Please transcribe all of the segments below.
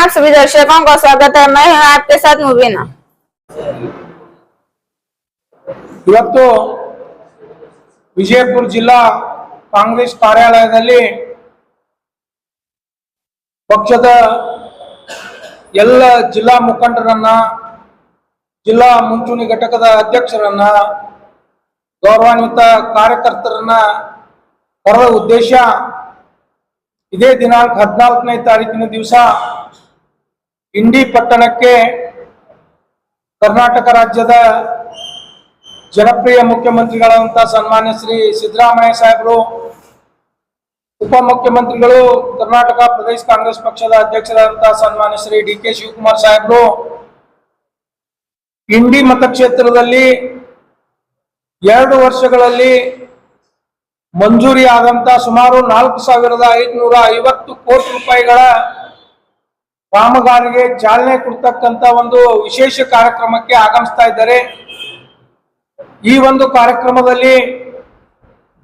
आप सभी दर्शकों का स्वागत है। मैं हूं आपके साथ मुबीना। ಇವತ್ತು ವಿಜಯಪುರ ಜಿಲ್ಲಾ ಕಾಂಗ್ರೆಸ್ ಕಾರ್ಯಾಲಯದಲ್ಲಿ ಪಕ್ಷದ ಎಲ್ಲ ಜಿಲ್ಲಾ ಮುಖಂಡರನ್ನ, ಜಿಲ್ಲಾ ಮುಂಚೂಣಿ ಘಟಕದ ಅಧ್ಯಕ್ಷರನ್ನ, ಗೌರವಾನ್ವಿತ ಕಾರ್ಯಕರ್ತರನ್ನ ಕರೆದ ಉದ್ದೇಶ ಇದೇ ದಿನಾಂಕ 14ನೇ ತಾರೀಕಿನ ದಿವಸ ಇಂಡಿ ಪಟ್ಟಣಕ್ಕೆ ಕರ್ನಾಟಕ ರಾಜ್ಯದ ಜನಪ್ರಿಯ ಮುಖ್ಯಮಂತ್ರಿಗಳಾದಂಥ ಸನ್ಮಾನ್ಯ ಶ್ರೀ ಸಿದ್ದರಾಮಯ್ಯ ಸಾಹೇಬರು, ಉಪಮುಖ್ಯಮಂತ್ರಿಗಳು, ಕರ್ನಾಟಕ ಪ್ರದೇಶ ಕಾಂಗ್ರೆಸ್ ಪಕ್ಷದ ಅಧ್ಯಕ್ಷರಾದಂತಹ ಸನ್ಮಾನ್ಯ ಶ್ರೀ ಡಿ ಕೆ ಶಿವಕುಮಾರ್ ಸಾಹೇಬರು ಇಂಡಿ ಮತಕ್ಷೇತ್ರದಲ್ಲಿ 2 ವರ್ಷಗಳಲ್ಲಿ ಮಂಜೂರಿ ಆದಂತ ಸುಮಾರು 4,550 ಕೋಟಿ ರೂಪಾಯಿಗಳ ಕಾಮಗಾರಿಗೆ ಚಾಲನೆ ಕೊಡ್ತಕ್ಕಂತ ಒಂದು ವಿಶೇಷ ಕಾರ್ಯಕ್ರಮಕ್ಕೆ ಆಗಮಿಸ್ತಾ ಇದ್ದಾರೆ. ಈ ಒಂದು ಕಾರ್ಯಕ್ರಮದಲ್ಲಿ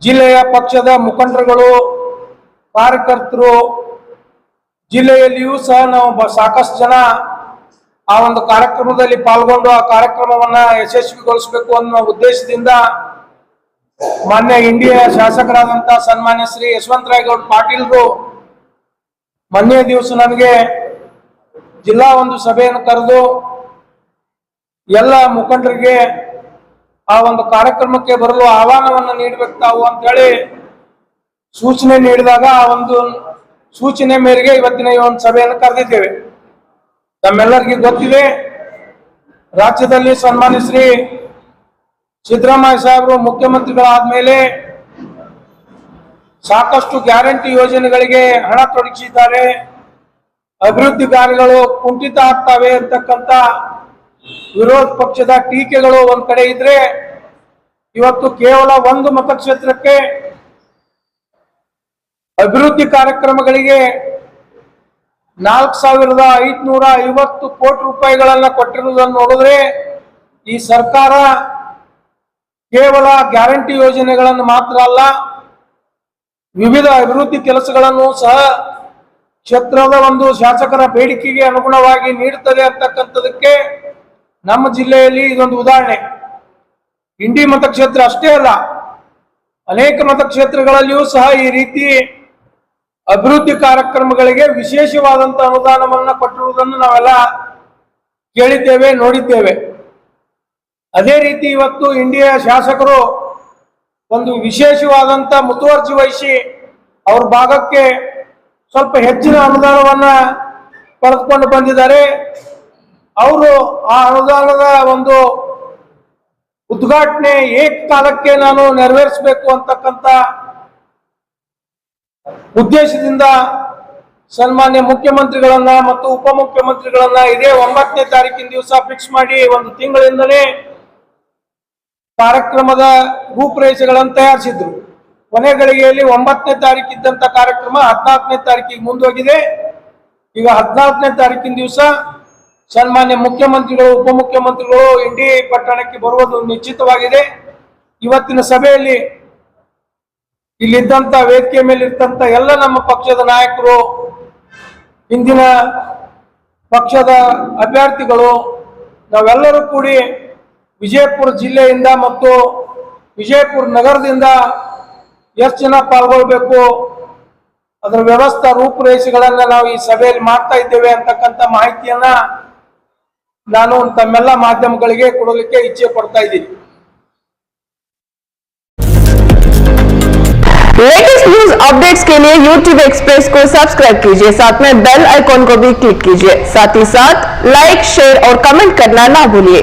ಜಿಲ್ಲೆಯ ಪಕ್ಷದ ಮುಖಂಡರುಗಳು, ಕಾರ್ಯಕರ್ತರು, ಜಿಲ್ಲೆಯಲ್ಲಿಯೂ ಸಹ ನಾವು ಸಾಕಷ್ಟು ಜನ ಆ ಒಂದು ಕಾರ್ಯಕ್ರಮದಲ್ಲಿ ಪಾಲ್ಗೊಂಡು ಆ ಕಾರ್ಯಕ್ರಮವನ್ನ ಯಶಸ್ವಿಗೊಳಿಸಬೇಕು ಅನ್ನೋ ಉದ್ದೇಶದಿಂದ ಮಾನ್ಯ ಇಂಡಿಯ ಶಾಸಕರಾದಂತಹ ಸನ್ಮಾನ್ಯ ಶ್ರೀ ಯಶವಂತರಾಯಗೌಡ ಪಾಟೀಲ್ರು ಮೊನ್ನೆ ದಿವಸ ನನಗೆ ಜಿಲ್ಲಾ ಒಂದು ಸಭೆಯನ್ನು ಕರೆದು ಎಲ್ಲ ಮುಖಂಡರಿಗೆ ಆ ಒಂದು ಕಾರ್ಯಕ್ರಮಕ್ಕೆ ಬರಲು ಆಹ್ವಾನವನ್ನು ನೀಡಬೇಕು ತಾವು ಅಂತ ಹೇಳಿ ಸೂಚನೆ ನೀಡಿದಾಗ ಆ ಒಂದು ಸೂಚನೆ ಮೇರೆಗೆ ಇವತ್ತಿನ ಈ ಒಂದು ಸಭೆಯನ್ನು ಕರೆದಿದ್ದೇವೆ. ನಮ್ಮೆಲ್ಲರಿಗೂ ಗೊತ್ತಿದೆ, ರಾಜ್ಯದಲ್ಲಿ ಸನ್ಮಾನ್ಯ ಶ್ರೀ ಸಿದ್ದರಾಮಯ್ಯ ಸಾಹೇಬರು ಮುಖ್ಯಮಂತ್ರಿಗಳಾದ್ಮೇಲೆ ಸಾಕಷ್ಟು ಗ್ಯಾರಂಟಿ ಯೋಜನೆಗಳಿಗೆ ಹಣ ತೊಡಗಿಸಿದ್ದಾರೆ. ಅಭಿವೃದ್ಧಿ ಕಾರ್ಯಗಳು ಕುಂಠಿತ ಆಗ್ತವೆ ಅಂತಕ್ಕಂಥ ವಿರೋಧ ಪಕ್ಷದ ಟೀಕೆಗಳು ಒಂದ್ ಕಡೆ ಇದ್ರೆ, ಇವತ್ತು ಕೇವಲ ಒಂದು ಮತಕ್ಷೇತ್ರಕ್ಕೆ ಅಭಿವೃದ್ಧಿ ಕಾರ್ಯಕ್ರಮಗಳಿಗೆ 4,550 ಕೋಟಿ ರೂಪಾಯಿಗಳನ್ನ ಕೊಟ್ಟಿರುವುದನ್ನು ನೋಡಿದ್ರೆ ಈ ಸರ್ಕಾರ ಕೇವಲ ಗ್ಯಾರಂಟಿ ಯೋಜನೆಗಳನ್ನು ಮಾತ್ರ ಅಲ್ಲ, ವಿವಿಧ ಅಭಿವೃದ್ಧಿ ಕೆಲಸಗಳನ್ನು ಸಹ ಕ್ಷೇತ್ರದ ಒಂದು ಶಾಸಕರ ಬೇಡಿಕೆಗೆ ಅನುಗುಣವಾಗಿ ನೀಡುತ್ತದೆ ಅಂತಕ್ಕಂಥದಕ್ಕೆ ನಮ್ಮ ಜಿಲ್ಲೆಯಲ್ಲಿ ಇದೊಂದು ಉದಾಹರಣೆ. ಇಂಡಿ ಮತಕ್ಷೇತ್ರ ಅಷ್ಟೇ ಅಲ್ಲ, ಅನೇಕ ಮತಕ್ಷೇತ್ರಗಳಲ್ಲಿಯೂ ಸಹ ಈ ರೀತಿ ಅಭಿವೃದ್ಧಿ ಕಾರ್ಯಕ್ರಮಗಳಿಗೆ ವಿಶೇಷವಾದಂತ ಅನುದಾನವನ್ನ ಕೊಟ್ಟಿರುವುದನ್ನು ನಾವೆಲ್ಲ ಕೇಳಿದ್ದೇವೆ, ನೋಡಿದ್ದೇವೆ. ಅದೇ ರೀತಿ ಇವತ್ತು ಇಂಡಿಯ ಶಾಸಕರು ಒಂದು ವಿಶೇಷವಾದಂತ ಮುತುವರ್ಜಿ ವಹಿಸಿ ಅವ್ರ ಭಾಗಕ್ಕೆ ಸ್ವಲ್ಪ ಹೆಚ್ಚಿನ ಅನುದಾನವನ್ನ ಪಡೆದುಕೊಂಡು ಬಂದಿದ್ದಾರೆ. ಅವರು ಆ ಅನುದಾನದ ಒಂದು ಉದ್ಘಾಟನೆ ಏಕಕಾಲಕ್ಕೆ ನಾನು ನೆರವೇರಿಸಬೇಕು ಅಂತಕ್ಕಂಥ ಉದ್ದೇಶದಿಂದ ಸನ್ಮಾನ್ಯ ಮುಖ್ಯಮಂತ್ರಿಗಳನ್ನ ಮತ್ತು ಉಪಮುಖ್ಯಮಂತ್ರಿಗಳನ್ನ ಇದೇ 9ನೇ ತಾರೀಕಿನ ದಿವಸ ಫಿಕ್ಸ್ ಮಾಡಿ ಒಂದು ತಿಂಗಳಿಂದಲೇ ಕಾರ್ಯಕ್ರಮದ ರೂಪುರೇಷೆಗಳನ್ನು ತಯಾರಿಸಿದ್ರು. ಕೊನೆ ಗಳಿಗೆಯಲ್ಲಿ 9ನೇ ತಾರೀಕಿದ್ದಂತ ಕಾರ್ಯಕ್ರಮ 14ನೇ ತಾರೀಕಿಗೆ ಮುಂದೋಗಿದೆ. ಈಗ 14ನೇ ತಾರೀಕಿನ ದಿವಸ ಸನ್ಮಾನ್ಯ ಮುಖ್ಯಮಂತ್ರಿಗಳು, ಉಪಮುಖ್ಯಮಂತ್ರಿಗಳು ಇಂಡಿ ಪಟ್ಟಣಕ್ಕೆ ಬರುವುದು ನಿಶ್ಚಿತವಾಗಿದೆ. ಇವತ್ತಿನ ಸಭೆಯಲ್ಲಿ ಇಲ್ಲಿದ್ದಂತ ವೇದಿಕೆ ಮೇಲೆ ಇರ್ತಂತ ಎಲ್ಲ ನಮ್ಮ ಪಕ್ಷದ ನಾಯಕರು, ಇಂದಿನ ಪಕ್ಷದ ಅಭ್ಯರ್ಥಿಗಳು, ನಾವೆಲ್ಲರೂ ಕೂಡಿ ವಿಜಯಪುರ ಜಿಲ್ಲೆಯಿಂದ ಮತ್ತು ವಿಜಯಪುರ ನಗರದಿಂದ ಎಷ್ಟು ಜನ ಪಾಲ್ಗೊಳ್ಬೇಕು, ಅದರ ವ್ಯವಸ್ಥಾ ರೂಪುರೇಷೆಗಳನ್ನ ನಾವು ಈ ಸಭೆಯಲ್ಲಿ ಮಾಡ್ತಾ ಇದ್ದೇವೆ ಅಂತಕ್ಕಂಥ ಮಾಹಿತಿಯನ್ನ ನಾನು ತಮ್ಮೆಲ್ಲ ಮಾಧ್ಯಮಗಳಿಗೆ ಕೊಡಲಿಕ್ಕೆ ಇಚ್ಛೆ ಪಡ್ತಾ ಇದ್ದೀನಿ. लेटेस्ट न्यूज अपडेट्स के लिए YouTube एक्सप्रेस को सब्सक्राइब कीजिए, साथ में बेल आइकॉन को भी क्लिक कीजिए। साथ ही साथ लाइक, शेयर और कमेंट करना ना भूलिए।